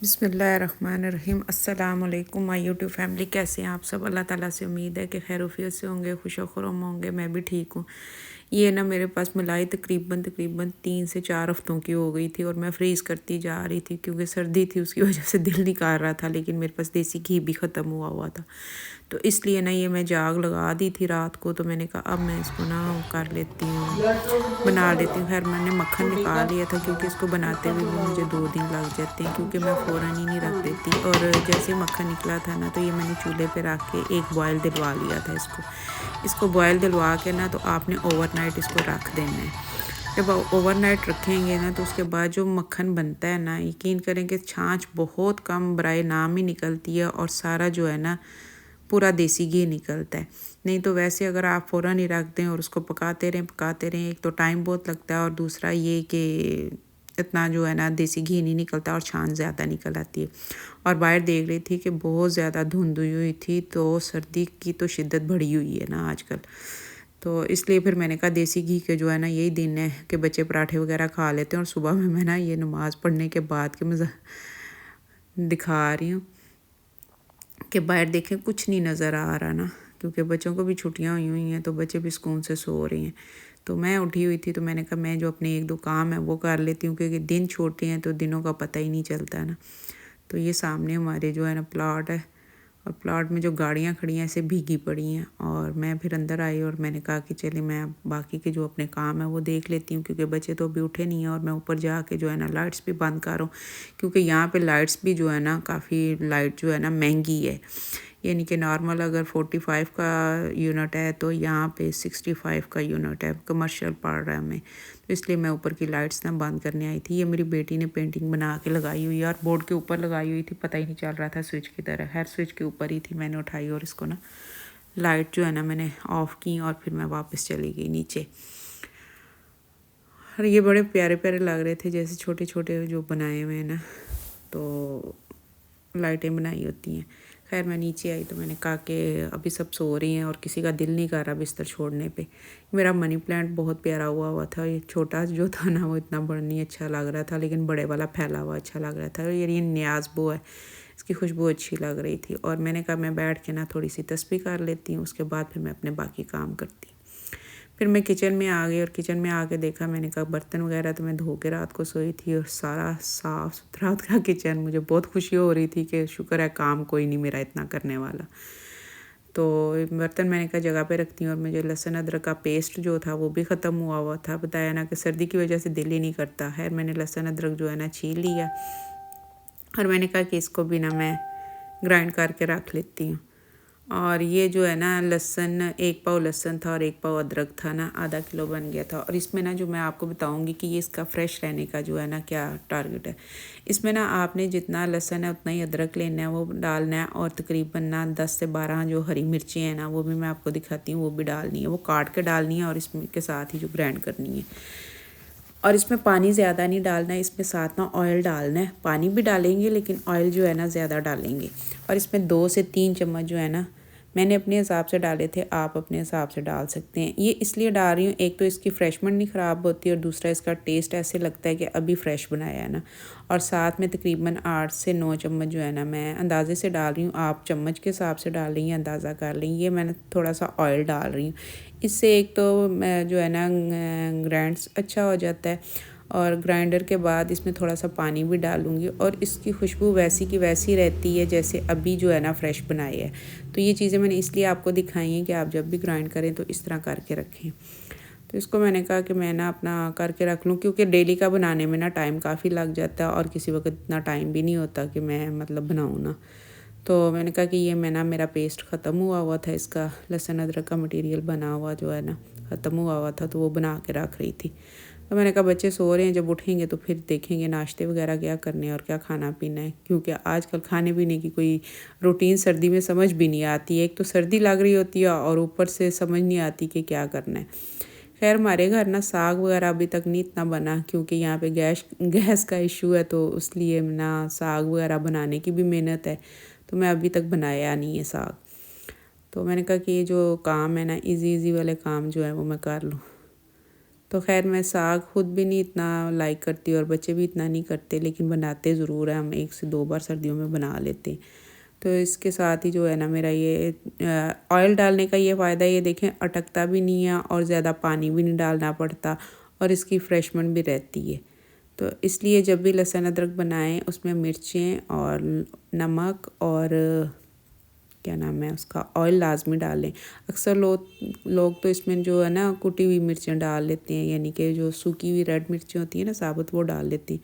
बिस्मिल्लाहिर्रहमानिर्रहीम। अस्सलाम वालेकुम माय यूट्यूब फैमिली। कैसे हैं आप सब? अल्लाह ताला से उम्मीद है कि खैरुफियत से होंगे, खुश खुरम होंगे। मैं भी ठीक हूँ। ये ना मेरे पास मलाई तकरीबन 3 से 4 हफ्तों की हो गई थी और मैं फ्रीज़ करती जा रही थी क्योंकि सर्दी थी, उसकी वजह से दिल नहीं कर रहा था। लेकिन मेरे पास देसी घी भी ख़त्म हुआ हुआ था, तो इसलिए ना ये मैं जाग लगा दी थी रात को। तो मैंने कहा अब मैं इसको ना कर लेती हूँ, बना लेती हूँ। खैर मैंने मक्खन निकाल लिया था क्योंकि इसको बनाते हुए भी मुझे 2 दिन लग जाते हैं, क्योंकि मैं फ़ौरन ही नहीं रख देती। और जैसे मक्खन निकला था ना, तो ये मैंने चूल्हे पे रख के एक बॉयल दिलवा लिया था इसको बॉयल दिलवा के ना, तो आपने ओवरनाइट इसको रख देना है। जब ओवरनाइट रखेंगे ना, तो उसके बाद जो मक्खन बनता है ना, यकीन करें कि छाछ बहुत कम बराए नाम ही निकलती है और सारा जो है ना पूरा देसी घी निकलता है। नहीं तो वैसे अगर आप फ़ौरन ही रख दें और उसको पकाते रहें, एक तो टाइम बहुत लगता है और दूसरा ये कि इतना जो है ना देसी घी नहीं निकलता और छान ज़्यादा निकल आती है। और बाहर देख रही थी कि बहुत ज़्यादा धुंध हुई थी, तो सर्दी की तो शिद्दत बढ़ी हुई है ना आजकल। तो इसलिए फिर मैंने कहा देसी घी के जो है ना यही दिन है कि बच्चे पराठे वगैरह खा लेते हैं। और सुबह में मैं ना ये नमाज़ पढ़ने के बाद के मैं दिखा रही हूँ कि बाहर देखें कुछ नहीं नज़र आ रहा ना, क्योंकि बच्चों को भी छुट्टियां हुई हैं, तो बच्चे भी सुकून से सो रहे हैं। तो मैं उठी हुई थी, तो मैंने कहा मैं जो अपने 1-2 काम है वो कर लेती हूँ, क्योंकि दिन छोटे हैं तो दिनों का पता ही नहीं चलता ना। तो ये सामने हमारे जो है ना प्लॉट है, और प्लॉट में जो गाड़ियाँ खड़ी हैं ऐसे भीगी पड़ी हैं। और मैं फिर अंदर आई और मैंने कहा कि चलिए मैं बाकी के जो अपने काम है वो देख लेती हूँ, क्योंकि बच्चे तो अभी उठे नहीं हैं। और मैं ऊपर जाके जो है ना लाइट्स भी बंद कर रहा हूँ, क्योंकि यहाँ पे लाइट्स भी जो है ना काफ़ी लाइट जो है ना महंगी है। यानी कि नॉर्मल अगर 45 का यूनिट है तो यहाँ पे 65 का यूनिट है, कमर्शियल पड़ रहा है हमें। तो इसलिए मैं ऊपर की लाइट्स ना बंद करने आई थी। ये मेरी बेटी ने पेंटिंग बना के लगाई हुई है और बोर्ड के ऊपर लगाई हुई थी, पता ही नहीं चल रहा था स्विच की तरह। खैर स्विच के ऊपर ही थी, मैंने उठाई और इसको ना लाइट जो है ना मैंने ऑफ़ की और फिर मैं वापस चली गई नीचे। और ये बड़े प्यारे प्यारे लग रहे थे, जैसे छोटे छोटे जो बनाए हुए हैं ना, तो लाइटें बनाई होती हैं। खैर मैं नीचे आई तो मैंने कहा कि अभी सब सो रही हैं और किसी का दिल नहीं कर रहा बिस्तर छोड़ने पे। मेरा मनी प्लांट बहुत प्यारा हुआ था। ये छोटा जो था ना वो इतना बड़ा नहीं अच्छा लग रहा था, लेकिन बड़े वाला फैला हुआ अच्छा लग रहा था। और ये न्याज़बो है, इसकी खुशबू अच्छी लग रही थी। और मैंने कहा मैं बैठ के ना थोड़ी सी तस्बीह कर लेती हूँ, उसके बाद फिर मैं अपने बाकी काम करती हूँ। फिर मैं किचन में आ गई और किचन में आके देखा, मैंने कहा बर्तन वगैरह तो मैं धो के रात को सोई थी और सारा साफ़ सुथरा था किचन। मुझे बहुत खुशी हो रही थी कि शुक्र है काम कोई नहीं मेरा इतना करने वाला। तो बर्तन मैंने कहा जगह पे रखती हूँ। और मुझे लहसुन अदरक का पेस्ट जो था वो भी ख़त्म हुआ हुआ था। बताया ना कि सर्दी की वजह से दिल ही नहीं करता। खैर मैंने लहसुन अदरक जो है ना छील लिया और मैंने कहा कि इसको भी ना मैं ग्राइंड करके रख लेती हूँ। और ये जो है ना लहसुन, 1 पाव लहसुन था और 1 पाव अदरक था ना, आधा किलो बन गया था। और इसमें ना जो मैं आपको बताऊंगी कि ये इसका फ्रेश रहने का जो है ना क्या टारगेट है। इसमें ना आपने जितना लहसुन है उतना ही अदरक लेना है, वो डालना है। और तकरीबन ना 10 से 12 जो हरी मिर्चें हैं ना, वो भी मैं आपको दिखाती हूँ, वो भी डालनी है। वो काट के डालनी है और इसमें के साथ ही जो ग्राइंड करनी है। और इसमें पानी ज़्यादा नहीं डालना है, इसमें साथ ना ऑयल डालना है। पानी भी डालेंगे लेकिन ऑयल जो है ना ज़्यादा डालेंगे। और इसमें 2 से 3 चम्मच जो है ना मैंने अपने हिसाब से डाले थे, आप अपने हिसाब से डाल सकते हैं। ये इसलिए डाल रही हूँ, एक तो इसकी फ्रेशमेंट नहीं ख़राब होती और दूसरा इसका टेस्ट ऐसे लगता है कि अभी फ्रेश बनाया है ना। और साथ में तकरीबन 8 से 9 चम्मच जो है ना मैं अंदाज़े से डाल रही हूँ। आप चम्मच के हिसाब से डाल रही हैं, अंदाज़ा कर लें। ये मैंने थोड़ा सा ऑयल डाल रही हूँ। इससे एक तो जो है ना ग्राइंड्स अच्छा हो जाता है। और ग्राइंडर के बाद इसमें थोड़ा सा पानी भी डालूँगी और इसकी खुशबू वैसी की वैसी रहती है जैसे अभी जो है ना फ्रेश बनाई है। तो ये चीज़ें मैंने इसलिए आपको दिखाई हैं कि आप जब भी ग्राइंड करें तो इस तरह करके रखें। तो इसको मैंने कहा कि मैं ना अपना करके रख लूँ, क्योंकि डेली का बनाने में ना टाइम काफ़ी लग जाता है और किसी वक्त इतना टाइम भी नहीं होता कि मैं मतलब बनाऊँ ना। तो मैंने कहा कि ये मैं ना मेरा पेस्ट ख़त्म हुआ हुआ था, इसका लहसुन अदरक का मटेरियल बना हुआ जो है ना ख़त्म हुआ हुआ था, तो वो बना के रख रही थी। तो मैंने कहा बच्चे सो रहे हैं, जब उठेंगे तो फिर देखेंगे नाश्ते वगैरह क्या करने हैं और क्या खाना पीना है, क्योंकि आजकल खाने पीने की कोई रूटीन सर्दी में समझ भी नहीं आती है। एक तो सर्दी लग रही होती है और ऊपर से समझ नहीं आती कि क्या करना है। खैर हमारे घर ना साग वगैरह अभी तक नहीं इतना बना, क्योंकि यहाँ पे गैस का इशू है, तो इसलिए ना साग वगैरह बनाने की भी मेहनत है, तो मैं अभी तक बनाया नहीं है साग। तो मैंने कहा कि ये जो काम है ना इजी वाले काम जो है वो मैं कर लूँ। तो खैर मैं साग खुद भी नहीं इतना लाइक करती और बच्चे भी इतना नहीं करते, लेकिन बनाते ज़रूर है, हम 1 से 2 बार सर्दियों में बना लेते हैं। तो इसके साथ ही जो है ना मेरा ये ऑयल डालने का ये फ़ायदा, ये देखें अटकता भी नहीं है और ज़्यादा पानी भी नहीं डालना पड़ता और इसकी फ्रेशमेंट भी रहती है। तो इसलिए जब भी लहसुन अदरक बनाएं उसमें मिर्चें और नमक और क्या नाम है उसका ऑयल लाजमी डालें। अक्सर लोग तो इसमें जो है ना कुटी हुई मिर्चें डाल लेते हैं, यानी कि जो सूखी हुई रेड मिर्चें होती हैं ना साबुत, वो डाल लेते हैं,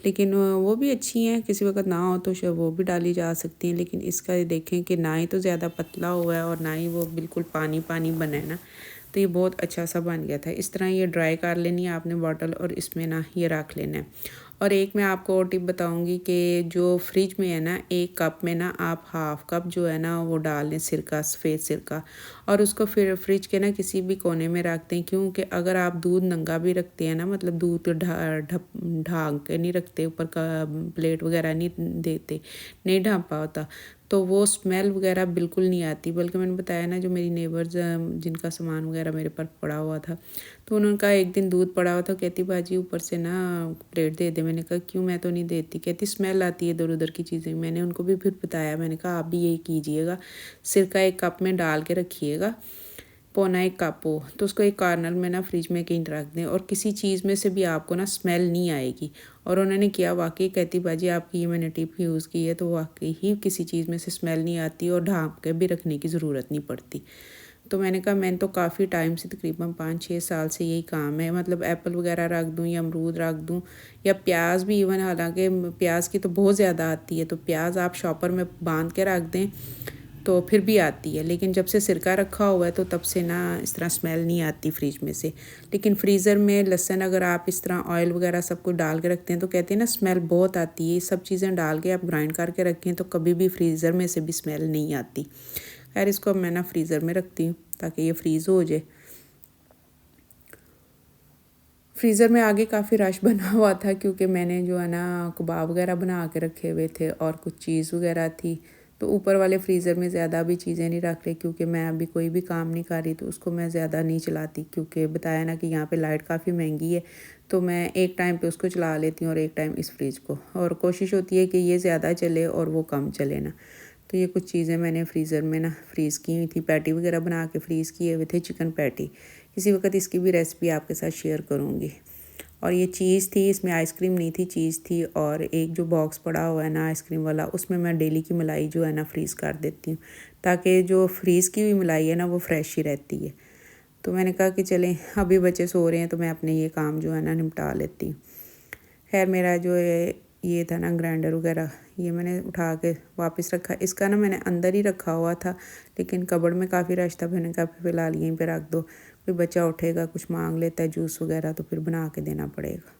लेकिन वो भी अच्छी हैं, किसी वक्त ना हो तो वो भी डाली जा सकती हैं। लेकिन इसका ये देखें कि ना ही तो ज़्यादा पतला हुआ है और ना ही वो बिल्कुल पानी पानी बना है ना, तो ये बहुत अच्छा सा बन गया था। इस तरह ये ड्राई कर लेनी है आपने बॉटल और इसमें ना ये रख लेना है। और एक मैं आपको और टिप बताऊंगी कि जो फ्रिज में है ना 1 कप में ना आप हाफ़ कप जो है ना वो डाल लें सिरका, सफ़ेद सिरका, और उसको फिर फ्रिज के ना किसी भी कोने में रख दें। क्योंकि अगर आप दूध नंगा भी रखते हैं ना, मतलब दूध ढाँक के नहीं रखते, ऊपर का प्लेट वगैरह नहीं देते, नहीं ढाँपा होता, तो वो स्मेल वगैरह बिल्कुल नहीं आती। बल्कि मैंने बताया ना जो मेरी नेबर्स जिनका सामान वगैरह मेरे पर पड़ा हुआ था, तो उनका एक दिन दूध पड़ा हुआ था, कहती बाजी ऊपर से ना प्लेट दे दे। मैंने कहा क्यों, मैं तो नहीं देती। कहती स्मेल आती है इधर उधर की चीज़ें। मैंने उनको भी फिर बताया, मैंने कहा आप भी यही कीजिएगा, सिरका 1 कप में डाल के रखिएगा, पौना 1 कप हो, तो उसको एक कॉर्नर में ना फ्रिज में कहीं रख दें और किसी चीज़ में से भी आपको ना स्मेल नहीं आएगी। और उन्होंने किया, वाकई कहती बाजी आपकी ये मैंने टिप यूज़ की है, तो वाकई ही किसी चीज़ में से स्मेल नहीं आती और ढाँप के भी रखने की ज़रूरत नहीं पड़ती। तो मैंने कहा मैंने तो काफ़ी टाइम से, तकरीबन 5-6 साल से यही काम है, मतलब एप्पल वगैरह रख दूँ या अमरूद रख दूँ या प्याज भी इवन, हालांकि प्याज की तो बहुत ज़्यादा आती है, तो प्याज आप शॉपर में बांध के रख दें तो फिर भी आती है, लेकिन जब से सिरका रखा हुआ है तो तब से ना इस तरह स्मेल नहीं आती फ्रिज में से। लेकिन फ्रीज़र में लहसुन अगर आप इस तरह ऑयल वगैरह सब कुछ डाल के रखते हैं तो कहते हैं ना स्मेल बहुत आती है। ये सब चीज़ें डाल के आप ग्राइंड करके रखें तो कभी भी फ्रीज़र में से भी स्मेल नहीं आती। खैर इसको अब मैं ना फ्रीज़र में रखती हूँ ताकि ये फ्रीज़ हो जाए। फ्रीज़र में आगे काफ़ी रश बना हुआ था क्योंकि मैंने जो है ना कबाब वगैरह बना के रखे हुए थे और कुछ चीज़ वगैरह थी, तो ऊपर वाले फ्रीज़र में ज़्यादा भी चीज़ें नहीं रख रही क्योंकि मैं अभी कोई भी काम नहीं कर रही, तो उसको मैं ज़्यादा नहीं चलाती क्योंकि बताया ना कि यहाँ पे लाइट काफ़ी महंगी है, तो मैं एक टाइम पे उसको चला लेती हूँ और एक टाइम इस फ्रिज को, और कोशिश होती है कि ये ज़्यादा चले और वो कम चले ना। तो ये कुछ चीज़ें मैंने फ्रीज़र में ना फ्रीज़ की हुई थी, पैटी वगैरह बना के फ्रीज़ किए हुए थे, चिकन पैटी। किसी वक्त इसकी भी रेसिपी आपके साथ शेयर करूँगी। और ये चीज़ थी, इसमें आइसक्रीम नहीं थी, चीज़ थी, और एक जो बॉक्स पड़ा हुआ है ना आइसक्रीम वाला, उसमें मैं डेली की मलाई जो है ना फ्रीज़ कर देती हूँ ताकि जो फ्रीज़ की हुई मलाई है ना वो फ्रेश ही रहती है। तो मैंने कहा कि चलें अभी बच्चे सो रहे हैं तो मैं अपने ये काम जो है ना निपटा लेती हूँ। खैर मेरा जो ये था ना ग्राइंडर वगैरह, ये मैंने उठा के वापस रखा। इसका ना मैंने अंदर ही रखा हुआ था लेकिन कबर्ड में काफ़ी रश था, मैंने कहा फ़िलहाल यहीं पे रख दो, कोई बच्चा उठेगा कुछ मांग लेता है जूस वगैरह तो फिर बना के देना पड़ेगा।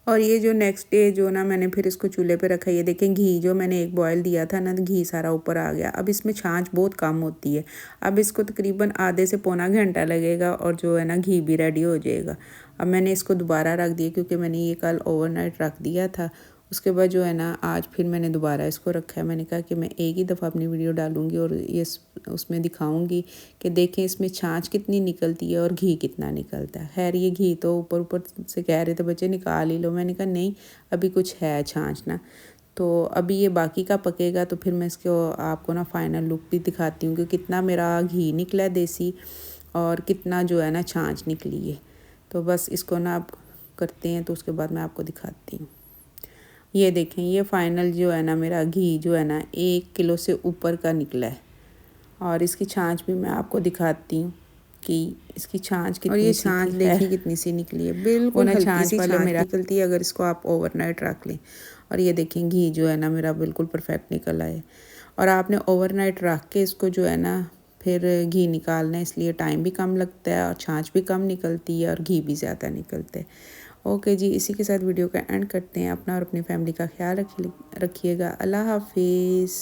और ये जो नेक्स्ट डे जो ना मैंने फिर इसको चूल्हे पे रखा, ये देखें घी जो मैंने एक बॉयल दिया था ना, घी सारा ऊपर आ गया। अब इसमें छाछ बहुत कम होती है, अब इसको तकरीबन आधे से पौना घंटा लगेगा और जो है ना घी भी रेडी हो जाएगा। अब मैंने इसको दोबारा रख दिया क्योंकि मैंने ये कल ओवरनाइट रख दिया था। उसके बाद जो है ना आज फिर मैंने दोबारा इसको रखा है। मैंने कहा कि मैं एक ही दफ़ा अपनी वीडियो डालूँगी और ये उसमें दिखाऊँगी कि देखें इसमें छाछ कितनी निकलती है और घी कितना निकलता है। खैर ये घी तो ऊपर ऊपर से कह रहे थे बच्चे निकाल ही लो, मैंने कहा नहीं अभी कुछ है छाछ ना, तो अभी ये बाकी का पकेगा तो फिर मैं इसको आपको ना फाइनल लुक भी दिखाती हूँ कि कितना मेरा घी निकला है देसी और कितना जो है ना छाछ निकली है। तो बस इसको ना आप करते हैं तो उसके बाद मैं आपको दिखाती हूँ। ये देखें ये फाइनल जो है ना मेरा घी जो है ना 1 किलो से ऊपर का निकला है। और इसकी छाछ भी मैं आपको दिखाती हूँ कि इसकी छाछ कितनी, और ये छाछ देखिए कितनी सी निकली है, बिल्कुल हल्की छाछ वाला मेरा निकलती है अगर इसको आप ओवरनाइट रख लें। और ये देखें घी जो है ना मेरा बिल्कुल परफेक्ट निकल आया है। और आपने ओवरनाइट रख के इसको जो है ना फिर घी निकालना है, इसलिए टाइम भी कम लगता है और छाछ भी कम निकलती है और घी भी ज़्यादा निकलता है। ओके जी, इसी के साथ वीडियो का एंड करते हैं। अपना और अपनी फैमिली का ख्याल रखिएगा। अल्लाह हाफिज़।